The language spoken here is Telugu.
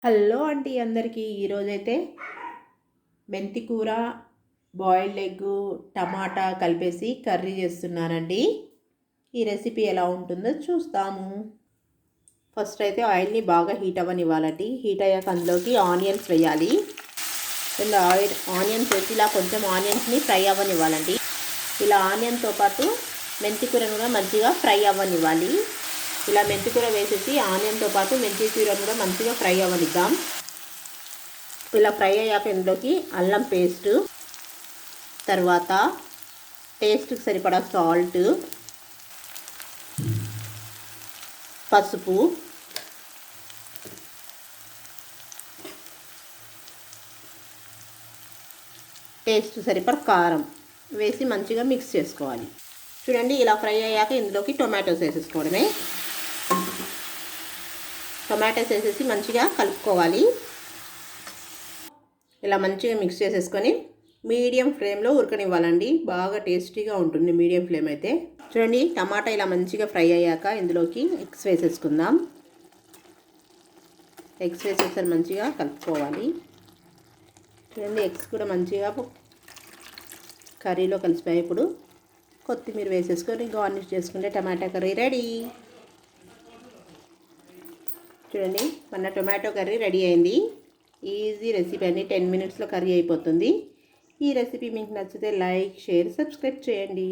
హలో అండి అందరికీ ఈరోజైతే మెంతి కూర బాయిల్డ్ ఎగ్ టమాటా కలిపేసి కర్రీ చేస్తున్నానండి. ఈ రెసిపీ ఎలా ఉంటుందో చూస్తాము. ఫస్ట్ అయితే ఆయిల్ని బాగా హీట్ అవ్వనివ్వాలండి. హీట్ అయ్యాక అందులోకి ఆనియన్స్ వేయాలి. ఇలా ఆనియన్స్ వేసి ఇలా కొంచెం ఆనియన్స్ని ఫ్రై అవ్వనివ్వాలండి. ఇలా ఆనియన్తో పాటు మెంతి కూరను కూడా మంచిగా ఫ్రై అవ్వనివ్వాలి. ఇలా మెంతి కూర వేసేసి ఆనియన్తో పాటు మెంతి కూరను కూడా మంచిగా ఫ్రై అవ్వనిద్దాం. ఇలా ఫ్రై అయ్యాక ఇందులోకి అల్లం పేస్ట్, తర్వాత టేస్ట్కి సరిపడా సాల్ట్, పసుపు, టేస్ట్ సరిపడా కారం వేసి మంచిగా మిక్స్ చేసుకోవాలి. చూడండి, ఇలా ఫ్రై అయ్యాక ఇందులోకి టొమాటోస్ వేసేసుకోవడమే. టొమాటోస్ వేసేసి మంచిగా కలుపుకోవాలి. ఇలా మంచిగా మిక్స్ చేసేసుకొని మీడియం ఫ్లేమ్లో ఉడకనివ్వాలండి. బాగా టేస్టీగా ఉంటుంది మీడియం ఫ్లేమ్ అయితే. చూడండి, టమాటా ఇలా మంచిగా ఫ్రై అయ్యాక ఇందులోకి ఎగ్స్ వేసేసుకుందాం. ఎగ్స్ వేసేసరి మంచిగా కలుపుకోవాలి. చూడండి, ఎగ్స్ కూడా మంచిగా కర్రీలో కలిసిపోయాయి. ఇప్పుడు కొత్తిమీర వేసేసుకొని గార్నిష్ చేసుకుంటే టమాటా కర్రీ రెడీ. చూడండి, మన టొమాటో కర్రీ రెడీ అయింది. ఈజీ రెసిపీ అండి, 10 మినిట్స్లో కర్రీ అయిపోతుంది. ఈ రెసిపీ మీకు నచ్చితే లైక్, షేర్, సబ్స్క్రైబ్ చేయండి.